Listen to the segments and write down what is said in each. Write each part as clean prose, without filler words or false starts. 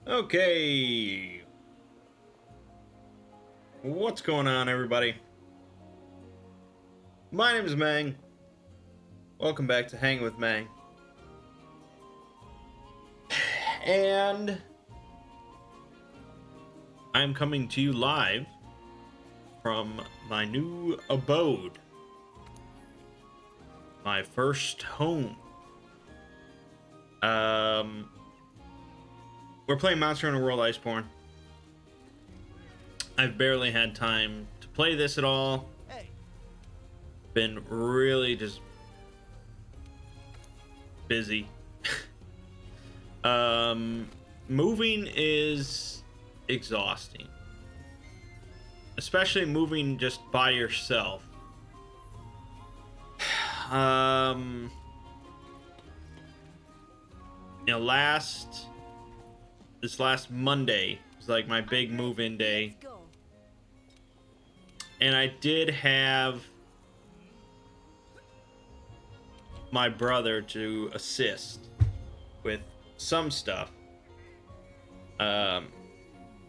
Okay, what's going on, everybody? My name is Mangg. Welcome back to Hang with Mangg. And I'm coming to you live from my new abode, my first home. We're playing Monster Hunter World Iceborne. I've barely had time to play this at all. Been really just busy. Moving is exhausting, especially moving just by yourself. This last Monday was like my big move-in day, and I did have my brother to assist with some stuff. But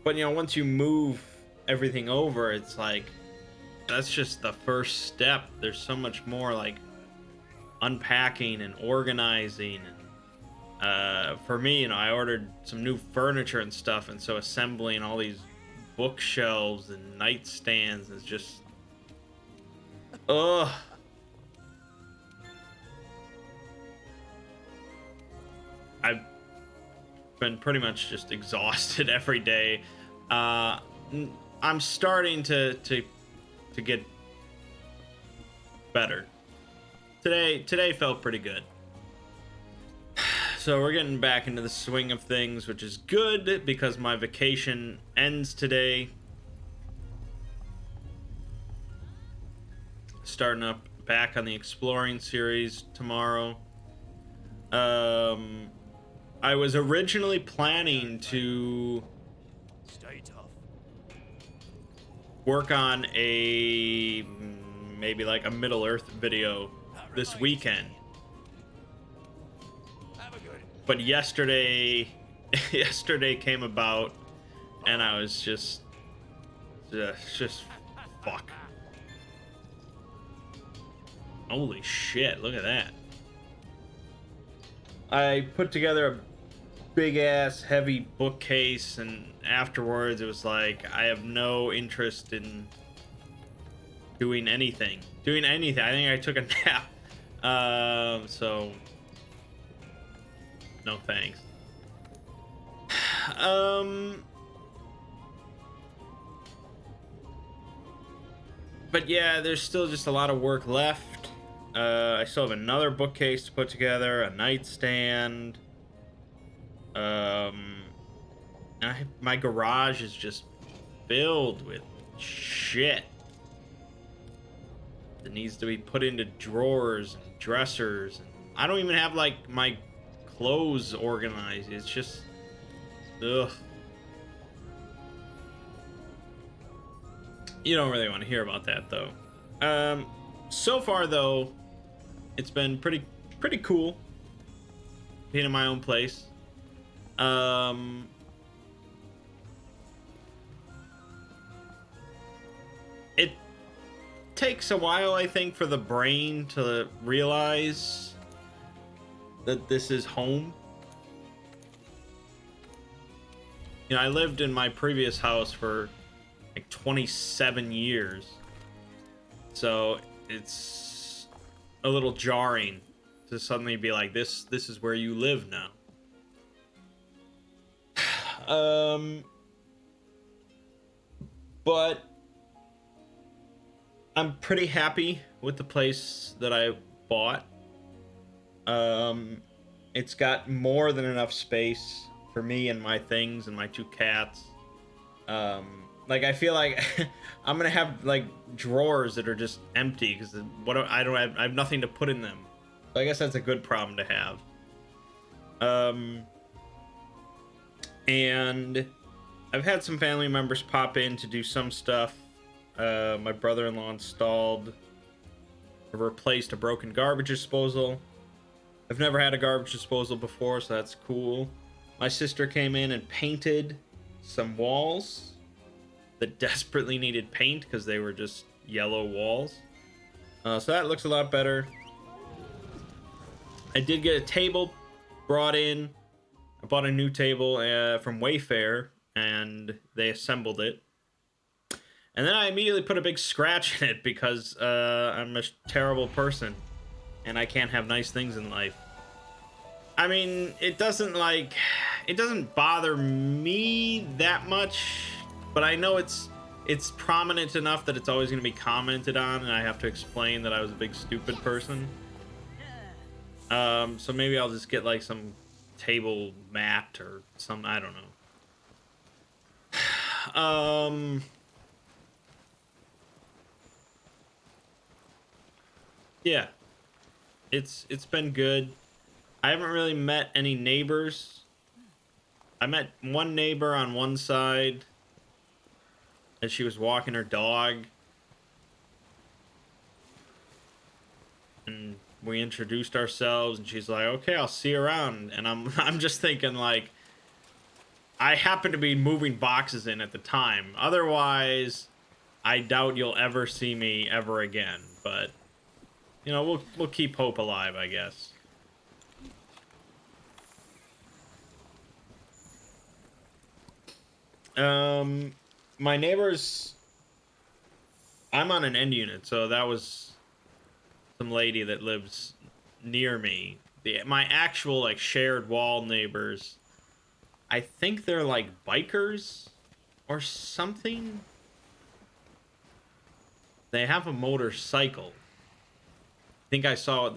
once you move everything over, it's like that's just the first step. There's so much more like unpacking and organizing. And for me, I ordered some new furniture and stuff, and so assembling all these bookshelves and nightstands is just ugh. I've been pretty much just exhausted every day. I'm starting to get better. Today felt pretty good. So we're getting back into the swing of things, which is good because my vacation ends today. Starting up back on the exploring series tomorrow. I was originally planning to work on maybe like a Middle Earth video this weekend. But yesterday came about, and I was just fuck. Holy shit, look at that. I put together a big ass heavy bookcase, and afterwards it was like I have no interest in doing anything. I think I took a nap. So no thanks. But yeah, there's still just a lot of work left. I still have another bookcase to put together, a nightstand. My garage is just filled with shit that needs to be put into drawers and dressers. And I don't even have like my clothes organized. It's just ugh. You don't really want to hear about that though. So far though, it's been pretty cool being in my own place. It takes a while, I think, for the brain to realize that this is home. I lived in my previous house for like 27 years, so it's a little jarring to suddenly be like, this is where you live now. But I'm pretty happy with the place that I bought. It's got more than enough space for me and my things and my two cats. Like I feel like I'm gonna have like drawers that are just empty because I have nothing to put in them. So I guess that's a good problem to have. And I've had some family members pop in to do some stuff. My brother-in-law installed or replaced a broken garbage disposal. I've never had a garbage disposal before, so that's cool. My sister came in and painted some walls that desperately needed paint because they were just yellow walls. So that looks a lot better. I did get a table brought in. I bought a new table from Wayfair, and they assembled it. And then I immediately put a big scratch in it because I'm a terrible person, and I can't have nice things in life. I mean, it doesn't bother me that much, but I know it's prominent enough that it's always going to be commented on, and I have to explain that I was a big stupid person. So maybe I'll just get like some table mat or some, I don't know. Yeah, it's been good. I haven't really met any neighbors. I met one neighbor on one side as she was walking her dog, and we introduced ourselves, and she's like, "Okay, I'll see you around." And I'm just thinking, like, I happen to be moving boxes in at the time. Otherwise, I doubt you'll ever see me ever again. But you know, we'll keep hope alive, I guess. My neighbors, I'm on an end unit, so that was some lady that lives near me. My actual like shared wall neighbors, I think they're like bikers or something. They have a motorcycle. I think I saw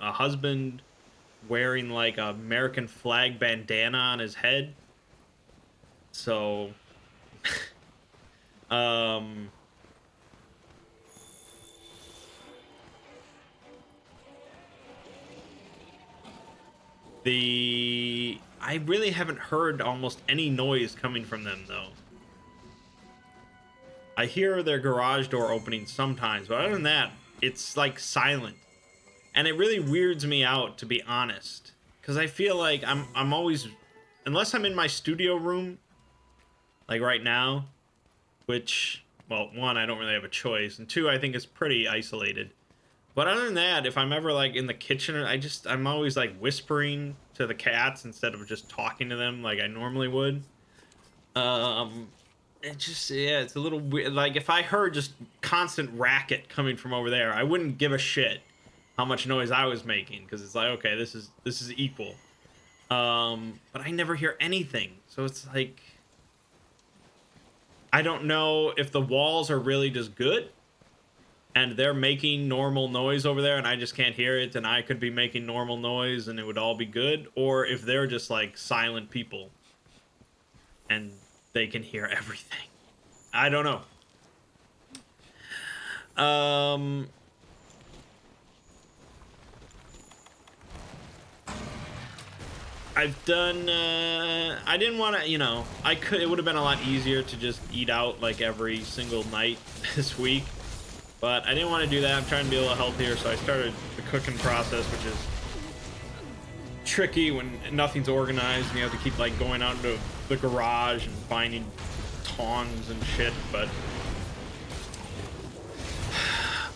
a husband wearing like a American flag bandana on his head. So I really haven't heard almost any noise coming from them though. I hear their garage door opening sometimes, but other than that, it's like silent. And it really weirds me out, to be honest, because I feel like I'm always, unless I'm in my studio room like right now, which, well, one, I don't really have a choice, and two, I think it's pretty isolated. But other than that, if I'm ever like in the kitchen, I'm always like whispering to the cats instead of just talking to them like I normally would. It just, yeah, it's a little weird. Like if I heard just constant racket coming from over there, I wouldn't give a shit how much noise I was making, because it's like, okay, this is equal. But I never hear anything, so it's like, I don't know if the walls are really just good and they're making normal noise over there and I just can't hear it, and I could be making normal noise and it would all be good, or if they're just like silent people and they can hear everything. I don't know. I've done, I didn't want to, it would have been a lot easier to just eat out like every single night this week, but I didn't want to do that. I'm trying to be a little healthier, so I started the cooking process, which is tricky when nothing's organized and you have to keep like going out into the garage and finding tongs and shit. But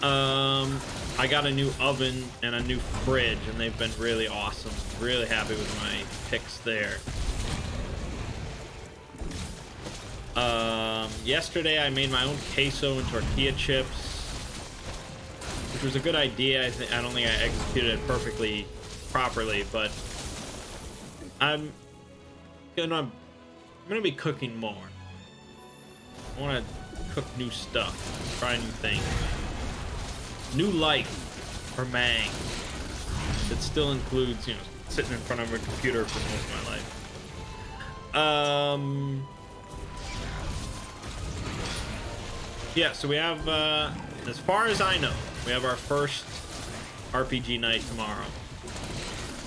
I got a new oven and a new fridge, and they've been really awesome. Really happy with my picks there. Yesterday I made my own queso and tortilla chips, which was a good idea. I don't think I executed it properly, but I'm gonna be cooking more. I want to cook new stuff, try new things. New life for Mangg that still includes, sitting in front of a computer for most of my life. Yeah, so we have, as far as I know, we have our first RPG night tomorrow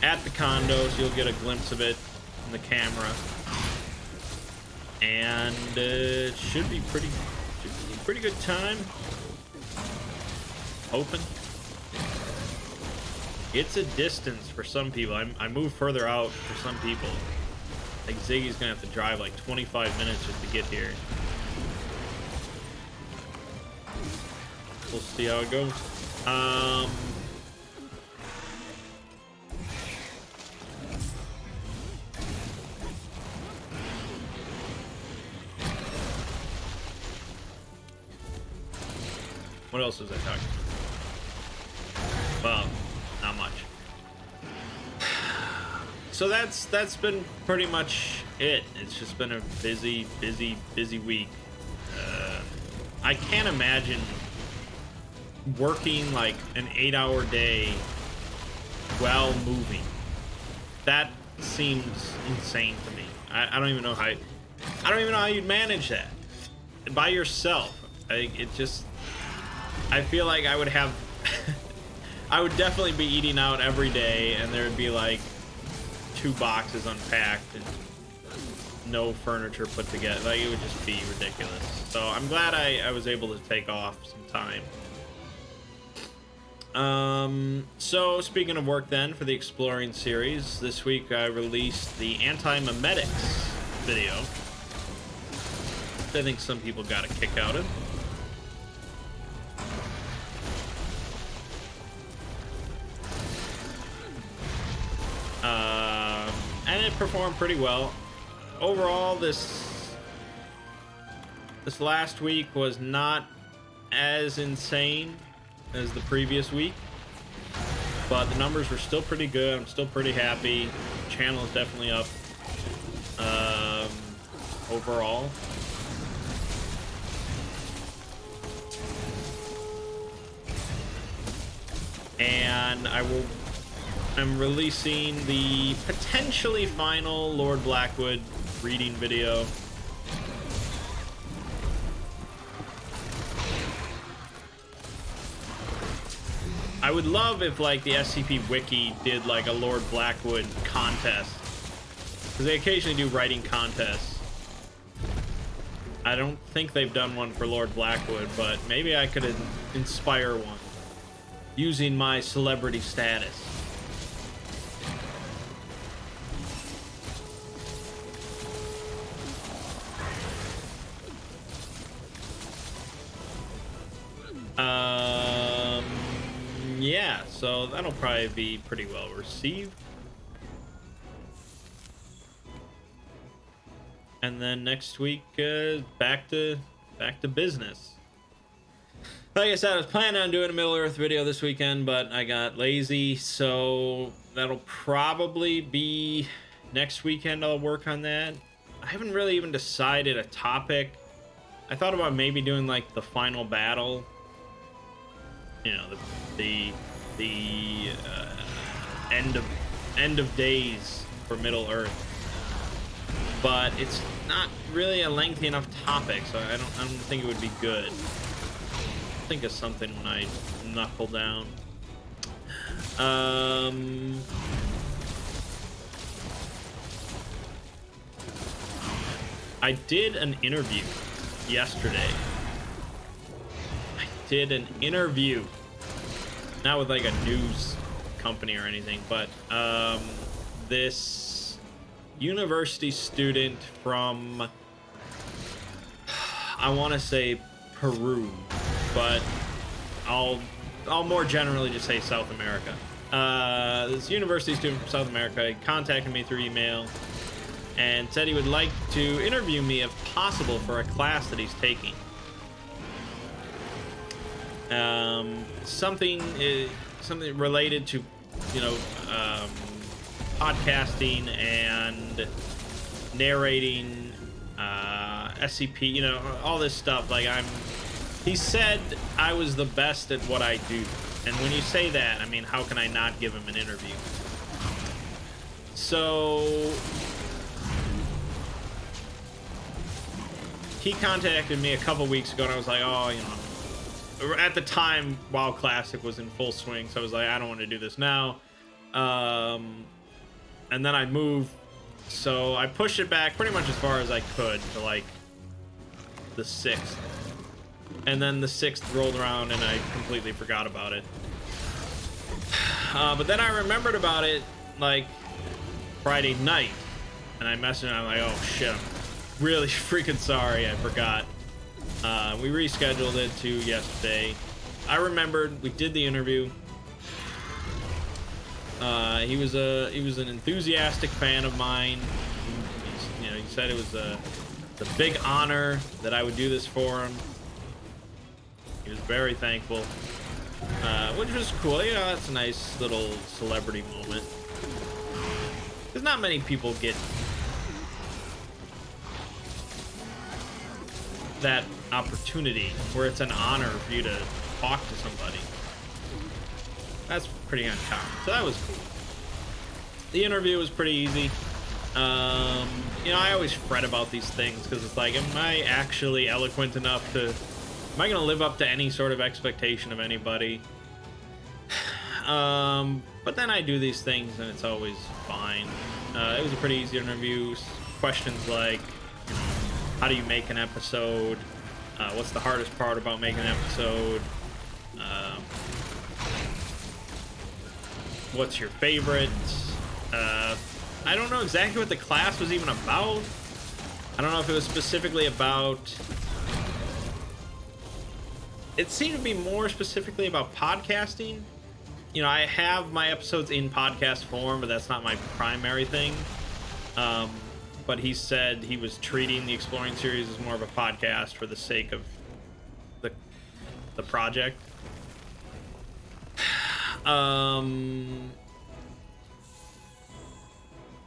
at the condo, so you'll get a glimpse of it in the camera, and it should be pretty good time. Hoping. It's a distance for some people. I move further out for some people. Like Ziggy's gonna have to drive like 25 minutes just to get here. We'll see how it goes. What else was I talking about? Well, not much. So that's been pretty much it. It's just been a busy week. I can't imagine working like an 8-hour day while moving. That seems insane to me. I don't even know how. I don't even know how you'd manage that by yourself. I feel like I would have. I would definitely be eating out every day, and there would be like 2 boxes unpacked and no furniture put together. Like, it would just be ridiculous. So I'm glad I was able to take off some time. So speaking of work then, for the Exploring series, this week I released the anti-memetics video. I think some people got a kick out of. And it performed pretty well. Overall, this last week was not as insane as the previous week, but the numbers were still pretty good. I'm still pretty happy. The channel is definitely up overall. And I'm releasing the potentially final Lord Blackwood reading video. I would love if like the SCP Wiki did like a Lord Blackwood contest, because they occasionally do writing contests. I don't think they've done one for Lord Blackwood, but maybe I could inspire one using my celebrity status. Yeah, so that'll probably be pretty well received. And then next week, back to business. Like I said, I was planning on doing a Middle Earth video this weekend, but I got lazy, so that'll probably be next weekend. I'll work on that. I haven't really even decided a topic. I thought about maybe doing like the final battle. You know, the end of days for Middle Earth, but it's not really a lengthy enough topic, so I don't think it would be good. I'll think of something when I knuckle down. I did an interview yesterday. Not with like a news company or anything, but this university student from, I want to say Peru, but I'll more generally just say South America. This university student from South America contacted me through email and said he would like to interview me if possible for a class that he's taking. Something related to, you know, podcasting and narrating, SCP, you know, all this stuff. Like, he said I was the best at what I do. And when you say that, I mean, how can I not give him an interview? So he contacted me a couple weeks ago, and I was like, oh, you know, at the time WoW Classic was in full swing, so I was like, I don't want to do this now. And then I moved, so I pushed it back pretty much as far as I could to like the 6th, and then the 6th rolled around and I completely forgot about it. But then I remembered about it like Friday night, And I messaged him. I'm like, oh shit, I'm really freaking sorry. I forgot. We rescheduled it to yesterday. I remembered we did the interview. He was an enthusiastic fan of mine. He said it was a big honor that I would do this for him. He was very thankful, which was cool. That's a nice little celebrity moment. Because not many people get that opportunity where it's an honor for you to talk to somebody. That's pretty uncommon. So that was cool. The interview was pretty easy. I always fret about these things because it's like, am I actually eloquent enough to, am I going to live up to any sort of expectation of anybody? But then I do these things and it's always fine. It was a pretty easy interview. Questions like, how do you make an episode? What's the hardest part about making an episode? What's your favorite? I don't know exactly what the class was even about. I don't know if it was specifically about... It seemed to be more specifically about podcasting. I have my episodes in podcast form, but that's not my primary thing. But he said he was treating the Exploring series as more of a podcast for the sake of the project.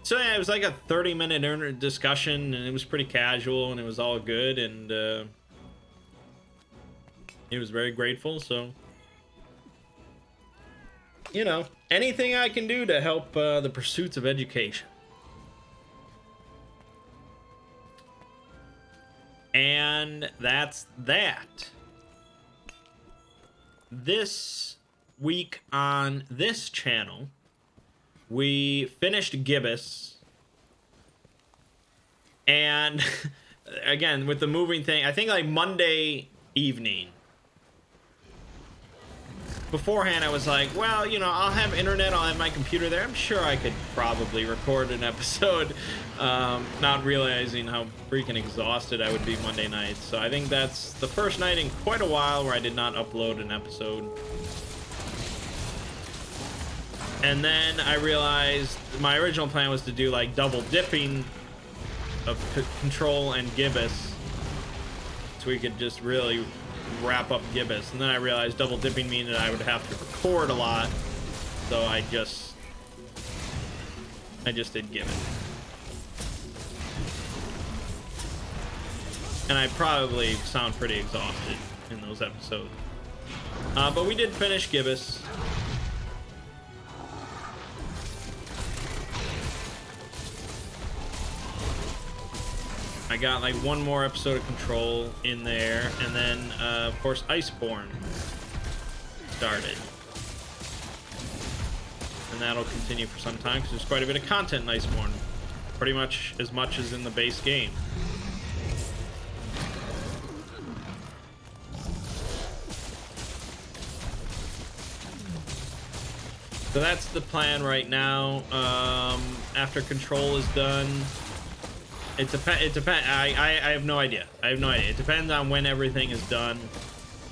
So yeah, it was like a 30-minute discussion, and it was pretty casual, and it was all good, and he was very grateful. So, anything I can do to help the pursuits of education. And that's that. This week on this channel, we finished Gibbous. And again, with the moving thing, I think like Monday evening, beforehand I was like, well, I'll have internet, I'll have my computer there, I'm sure I could probably record an episode, not realizing how freaking exhausted I would be Monday night. So I think that's the first night in quite a while where I did not upload an episode. And then I realized my original plan was to do like double dipping of Control and Gibbous, so we could just really wrap up Gibbous. And then I realized double dipping means that I would have to record a lot, so I just did Gibbous. And I probably sound pretty exhausted in those episodes, but we did finish Gibbous. I got like one more episode of Control in there, and then of course Iceborne started, and that'll continue for some time because there's quite a bit of content in Iceborne, pretty much as in the base game. So that's the plan right now. After Control is done, it depends. I have no idea. It depends on when everything is done.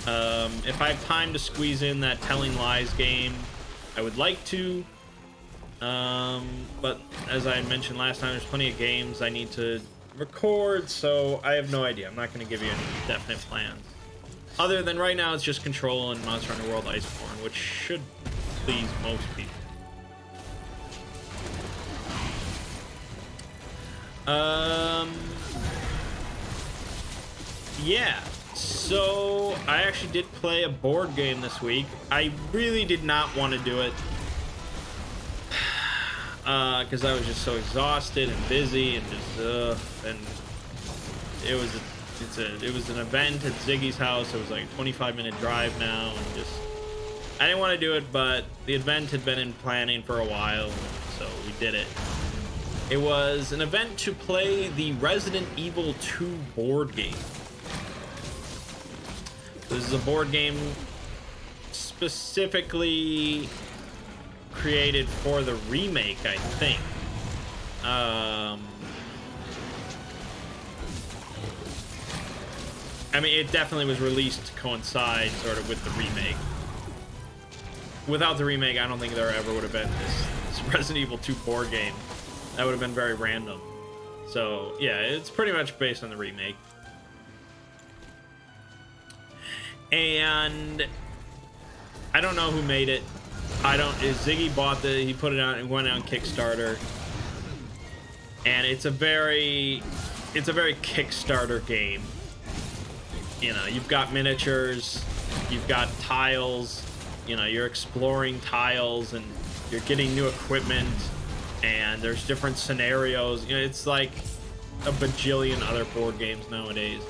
If I have time to squeeze in that Telling Lies game, I would like to. But as I mentioned last time, there's plenty of games I need to record, so I have no idea. I'm not going to give you any definite plans. Other than right now, it's just Control and Monster Hunter World Iceborne, which should please most people. Yeah, so I actually did play a board game this week. I really did not want to do it because I was just so exhausted and busy and just and it was an event at Ziggy's house. It was like a 25-minute drive now, and just I didn't want to do it, but the event had been in planning for a while, so we did it. It was an event to play the Resident Evil 2 board game. This is a board game specifically created for the remake, I think. I mean, it definitely was released to coincide sort of with the remake. Without the remake, I don't think there ever would have been this Resident Evil 2 board game. That would have been very random. So, yeah, it's pretty much based on the remake. And I don't know who made it. Ziggy bought he put it on, it went on Kickstarter. And it's a very Kickstarter game. You know, you've got miniatures, you've got tiles, you know, you're exploring tiles and you're getting new equipment, and there's different scenarios. You know, it's like a bajillion other board games nowadays.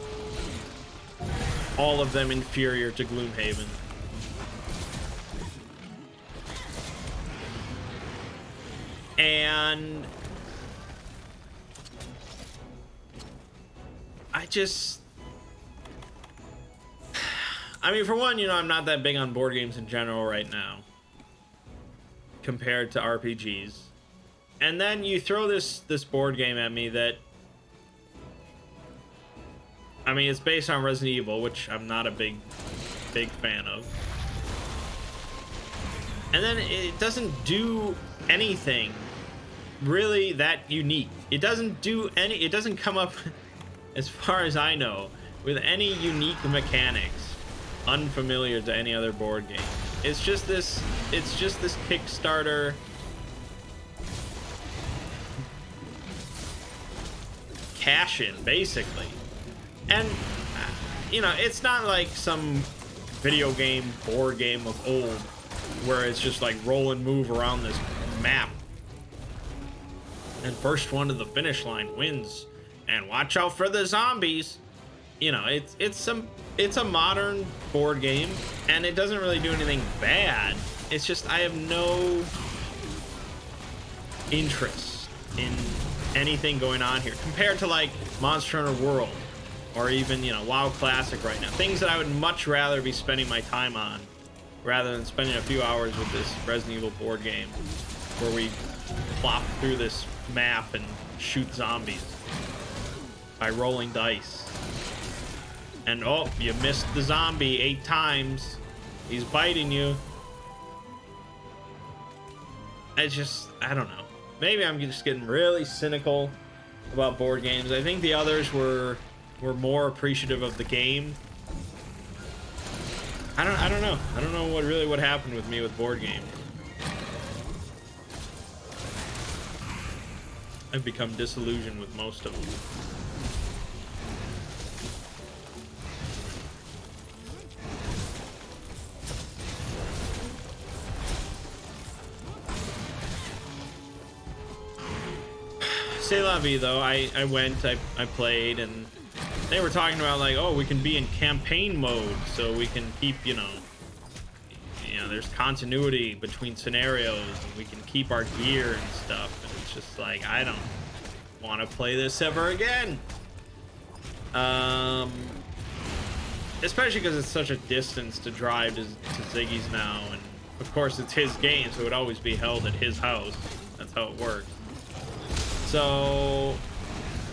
All of them inferior to Gloomhaven. And I mean, for one, you know, I'm not that big on board games in general right now compared to RPGs. And then you throw this board game at me that, I mean, it's based on Resident Evil, which I'm not a big fan of. And then it doesn't do anything really that unique. It doesn't come up, as far as I know, with any unique mechanics unfamiliar to any other board game. It's just this Kickstarter cash-in, basically. And you know, it's not like some video game board game of old where it's just like roll and move around this map and first one to the finish line wins, and watch out for the zombies. You know, it's a modern board game, and it doesn't really do anything bad. It's just I have no interest in anything going on here compared to like Monster Hunter World or even, you know, WoW Classic right now. Things that I would much rather be spending my time on rather than spending a few hours with this Resident Evil board game where we plop through this map and shoot zombies by rolling dice. And oh, you missed the zombie 8 times. He's biting you. I don't know. Maybe I'm just getting really cynical about board games. I think the others were more appreciative of the game. I don't know. I don't know what happened with me with board games. I've become disillusioned with most of them. C'est la vie, though. I went, I played, and they were talking about like, oh, we can be in campaign mode, so we can keep, you know, there's continuity between scenarios, and we can keep our gear and stuff. And it's just like, I don't want to play this ever again. Especially because it's such a distance to drive to Ziggy's now, and of course it's his game, so it would always be held at his house. That's how it works. So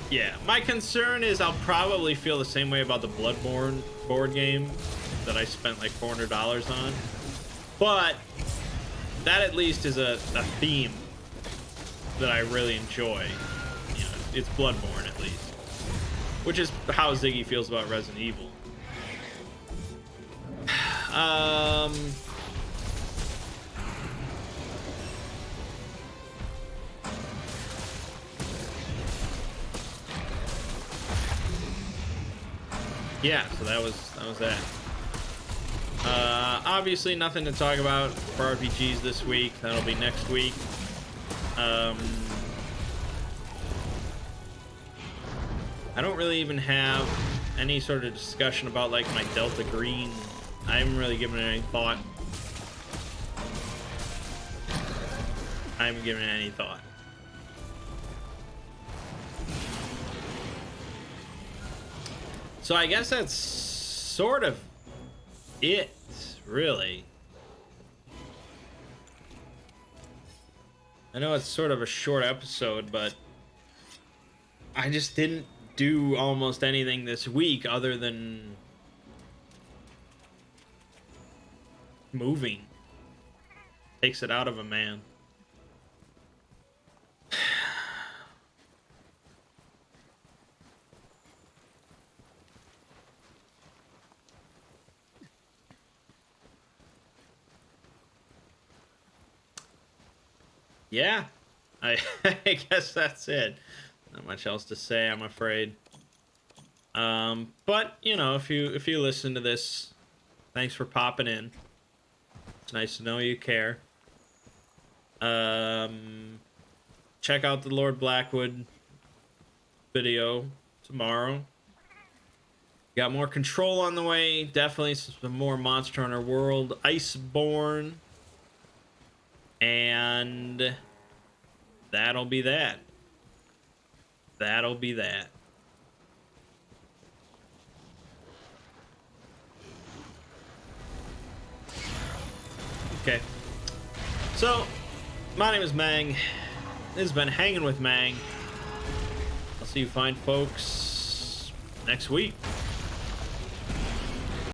yeah, my concern is I'll probably feel the same way about the Bloodborne board game that I spent like $400 on, but that at least is a theme that I really enjoy. You know, it's Bloodborne at least, which is how Ziggy feels about Resident Evil. Yeah, so that was that. Obviously nothing to talk about for RPGs this week. That'll be next week. I don't really even have any sort of discussion about like my Delta Green. I haven't really given it any thought. I haven't given it any thought. So I guess that's sort of it, really. I know it's sort of a short episode, but I just didn't do almost anything this week other than moving. Takes it out of a man. Yeah, I I guess that's it. Not much else to say, I'm afraid. But you know, if you listen to this, thanks for popping in. It's nice to know you care. Check out the Lord Blackwood video tomorrow. Got more Control on the way. Definitely some more Monster Hunter World, Iceborne, and that'll be that. That'll be that. Okay. So, my name is Mangg. This has been Hanging with Mangg. I'll see you fine folks next week.